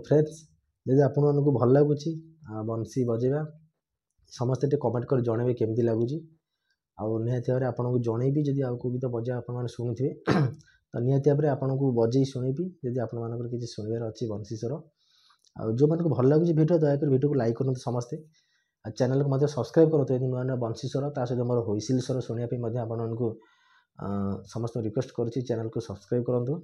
friends जदि आपको भल लगुच बंसी बजेगा समस्ते टे कमेंट कर जनइबे केमती लगुच निहाती भाव आपको जनइबी जदि आउ को गीत बजा आपने शुणुवे तो निहाती भाव आपको बजे शुणेबी जदि आपंकर किसी शुणवार अच्छी बंसी स्वर जो मानक भल लगुच भिडियो दयाकोर भिडियो को लाइक करूँ समस्ते चैनल को मध्य सब्सक्राइब करूँ नुआ नुआ बंसी स्वर ता सहित मोर हुइसिल स्वर शुणापी आपको समस्त रिक्वेस्ट करुच्ची चैनल को सब्सक्राइब करूँ